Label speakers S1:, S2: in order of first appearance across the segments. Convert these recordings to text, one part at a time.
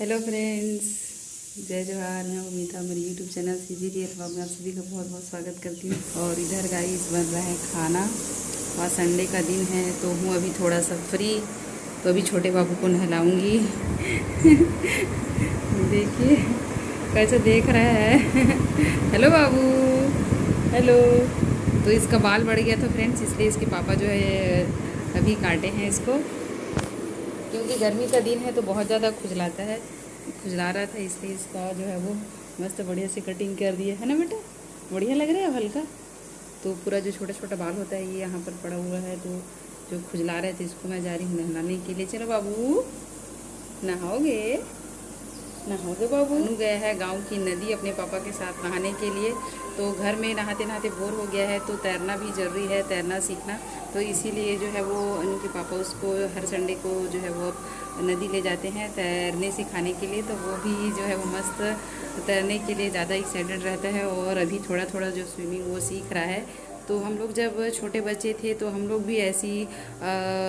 S1: Hello friends, जय जवाहर। मैं उम्मीदा मेरे YouTube channel CG D alpha में आप सभी का बहुत बहुत स्वागत करती हूँ। और इधर गाइस बन रहा है खाना और संडे का दिन है तो हूँ अभी थोड़ा सा फ्री। तो अभी छोटे बाबू को नहलाऊंगी। देखिए कैसे देख रहा है। हेलो बाबू, हेलो। तो इसका बाल बढ़ गया था फ्रेंड्स, इसलिए इसके पापा जो है अभी काटे हैं इसको, क्योंकि गर्मी का दिन है तो बहुत ज़्यादा खुजलाता है, खुजला रहा था, इसलिए इसका जो है वो मस्त बढ़िया से कटिंग कर दिया है ना बेटा। बढ़िया लग रहा है हल्का। तो पूरा जो छोटा छोटा बाल होता है ये यहाँ पर पड़ा हुआ है, तो जो खुजला रहे थे इसको मैं जा रही हूँ नहलाने के लिए। चलो बाबू, नहाओगे नहाओगे बाबू। गया है गांव की नदी अपने पापा के साथ नहाने के लिए। तो घर में नहाते नहाते बोर हो गया है, तो तैरना भी ज़रूरी है, तैरना सीखना। तो इसीलिए जो है वो उनके पापा उसको हर संडे को जो है वो नदी ले जाते हैं तैरने सिखाने के लिए। तो वो भी जो है वो मस्त तैरने के लिए ज़्यादा एक्साइटेड रहता है और अभी थोड़ा थोड़ा जो स्विमिंग वो सीख रहा है। तो हम लोग जब छोटे बच्चे थे तो हम लोग भी ऐसी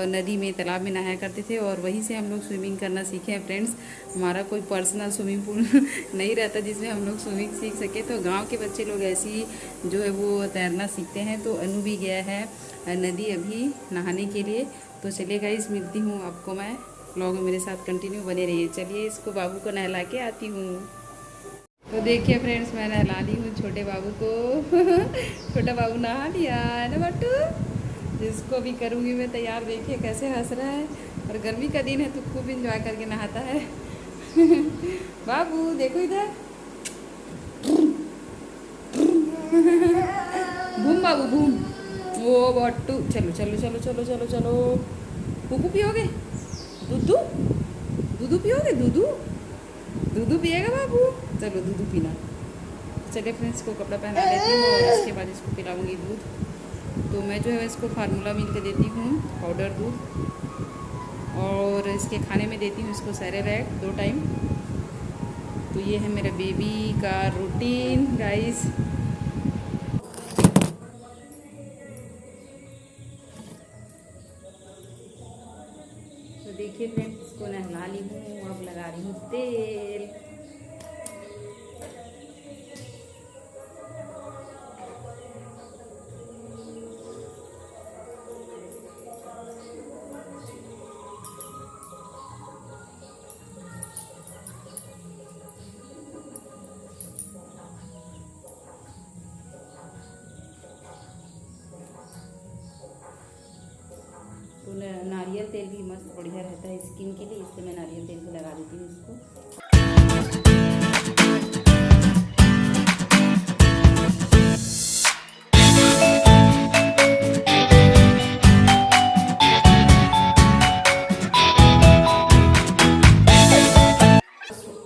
S1: नदी में तालाब में नहाया करते थे और वहीं से हम लोग स्विमिंग करना सीखे हैं फ्रेंड्स। हमारा कोई पर्सनल स्विमिंग पूल नहीं रहता जिसमें हम लोग स्विमिंग सीख सके। तो गांव के बच्चे लोग ऐसी जो है वो तैरना सीखते हैं। तो अनु भी गया है नदी अभी नहाने के लिए। तो चलिए गाइस, मिलती हूँ आपको मैं। व्लॉग में मेरे साथ कंटिन्यू बने रहिए। चलिए इसको बाबू को नहला के आती हूँ। तो देखिए फ्रेंड्स, मैं नहला ली हूँ छोटे बाबू को। छोटा बाबू नहा लिया है ना बट्टू। जिसको भी करूँगी मैं तैयार, देखिए कैसे हंस रहा है। और गर्मी का दिन है तो खूब इंजॉय करके नहाता है। बाबू देखो इधर। घूम बाबू घूम। वो बट्टू, चलो चलो चलो चलो चलो चलो। पुप्पू पियोगे? दूधू दूधू पियोगे? दूधू दूधू पिएगा बाबू? चलो दूधू पीना। चलिए फ्रेंड्स को कपड़ा पहना लेती हूँ और इसके बाद इसको पिलाऊंगी दूध। तो मैं जो है इसको फार्मूला मिल के देती हूँ, पाउडर दूध। और इसके खाने में देती हूँ इसको सेरेलैक 2 टाइम। तो ये है मेरा बेबी का रूटीन गाइस। तो देखिए फ्रेंड्स, इसको नहला ली हूँ, अब लगा रही हूँ तेल। तो नारियल तेल भी मस्त बढ़िया रहता है स्किन के लिए, इसलिए मैं नारियल तेल भी लगा देती हूँ इसको।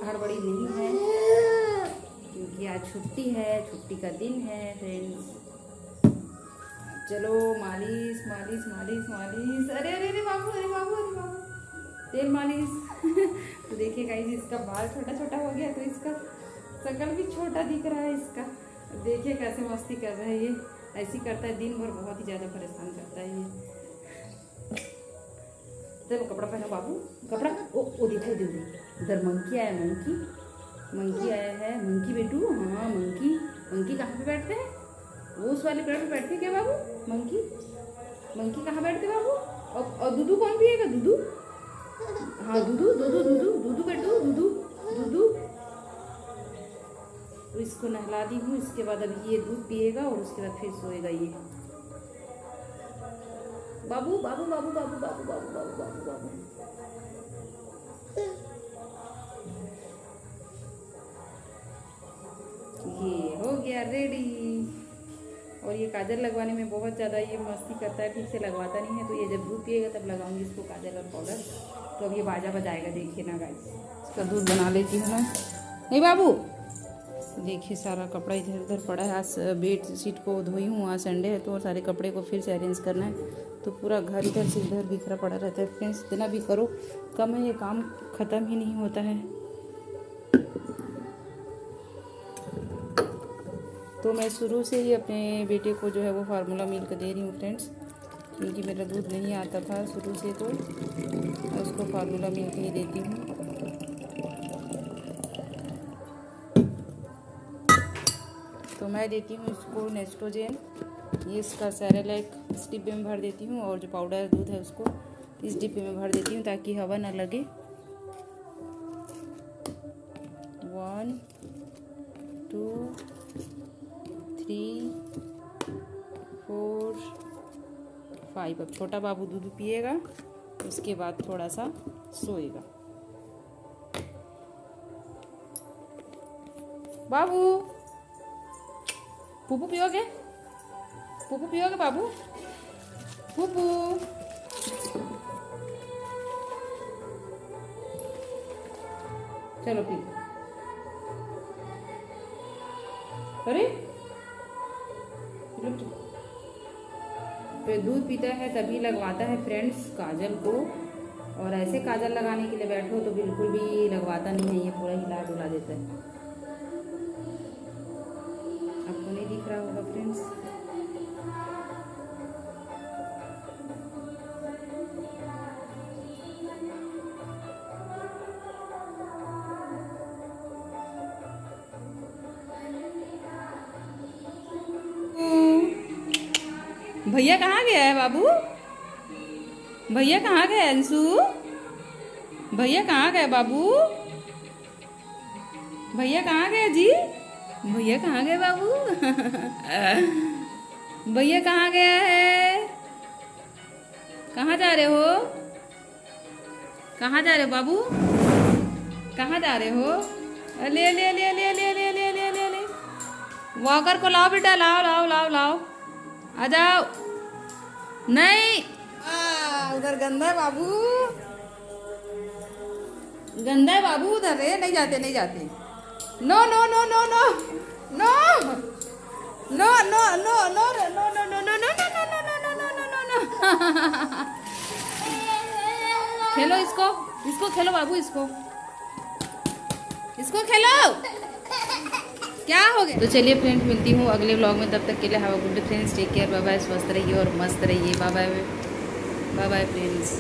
S1: हड़बड़ी नहीं है क्योंकि आज छुट्टी है, छुट्टी का दिन है फ्रेंड्स। चलो मालिश मालिश मालिश मालिश। अरे अरे अरे बाबू, अरे बाबू, अरे बाबू, तेल मालिश। तो देखिए गाइस, इसका बाल छोटा छोटा हो गया तो इसका शकल भी छोटा दिख रहा है इसका। देखिए कैसे मस्ती कर रहा है ये। ऐसी करता है दिन भर, बहुत ही ज़्यादा परेशान करता है ये। चलो कपड़ा पहनो बाबू, कपड़ा। ओ देखो देखो, उधर मंकी आया, मंकी मंकी आया है। मंकी बेटू, हाँ मंकी। मंकी कहाँ पे बैठते हैं? वो उस वाले पेड़ पे बैठते क्या बाबू? मंकी मंकी कहाँ बैठते बाबू? और दूधू कौन पिएगा? दूधू, हाँ दूधू दूधू दूधू दूधू बेटू, दूधू दूधू। तो इसको नहला दी हूँ, इसके बाद अभी ये दूध पिएगा और उसके बाद फिर सोएगा ये। बाबू बाबू बाबू बाबू बाबू बाबू बाबू बाबू बाबू। ये हो गया रेडी। और ये काजल लगवाने में बहुत ज़्यादा ये मस्ती करता है, ठीक से लगवाता नहीं है। तो ये जब दूध पिएगा तब लगाऊंगी इसको काजल और पाउडर। तो अब ये बाजा बजाएगा, देखिए ना गाइस। इसका दूध बना लेती हूँ मैं। नहीं बाबू, देखिए सारा कपड़ा इधर उधर पड़ा है। आज बेड शीट को धोई हूँ, आज संडे है तो सारे कपड़े को फिर से अरेंज करना है। तो पूरा घर इधर से इधर बिखरा पड़ा रहता है फ्रेंड्स। इतना भी करो कम है, ये काम ख़त्म ही नहीं होता है। तो मैं शुरू से ही अपने बेटे को जो है वो फार्मूला मिल्क दे रही हूँ फ्रेंड्स, क्योंकि मेरा दूध नहीं आता था शुरू से, तो मैं उसको फार्मूला मिल्क ही देती हूँ। तो मैं देती हूँ इसको नेस्टोजेन, ये इसका सेरेलैक इस डिब्बे में भर देती हूँ, और जो पाउडर दूध है उसको इस डिब्बे में भर देती हूँ ताकि हवा ना लगे। 1 2 3 4 5। अब छोटा बाबू दूध पिएगा, उसके बाद थोड़ा सा सोएगा। बाबू पुप्पू पियोगे? पुप्पू पियोगे बाबू? पुप्पू चलो पी। अरे तो दूध पीता है तभी लगवाता है फ्रेंड्स काजल को, और ऐसे काजल लगाने के लिए बैठो तो बिल्कुल भी लगवाता नहीं है, ये पूरा हिला डुला देता है। आपको नहीं दिख रहा होगा फ्रेंड्स। भैया कहाँ गया है बाबू? भैया कहाँ गए अंशु? भैया कहाँ गए बाबू? भैया कहाँ गए जी? भैया कहाँ गए बाबू? भैया कहाँ गया है? कहाँ जा रहे हो? कहाँ जा रहे हो बाबू? कहाँ जा रहे हो? ले ले ले ले ले ले ले ले ले ले वॉकर को लाओ बेटा, लाओ लाओ लाओ लाओ, आ जाओ। नहीं, उधर गंदा है बाबू, गंदा है बाबू उधर। रे नहीं जाते नहीं जाते। No no no no no no no no no no no no no no no no no no. खेलो इसको, इसको खेलो बाबू, इसको इसको खेलो। क्या हो गया? तो चलिए फ्रेंड्स, मिलती हूँ अगले व्लॉग में। तब तक के लिए have a good day friends, take care, bye bye, स्वस्थ रहिए और मस्त रहिए। Bye bye, bye bye friends.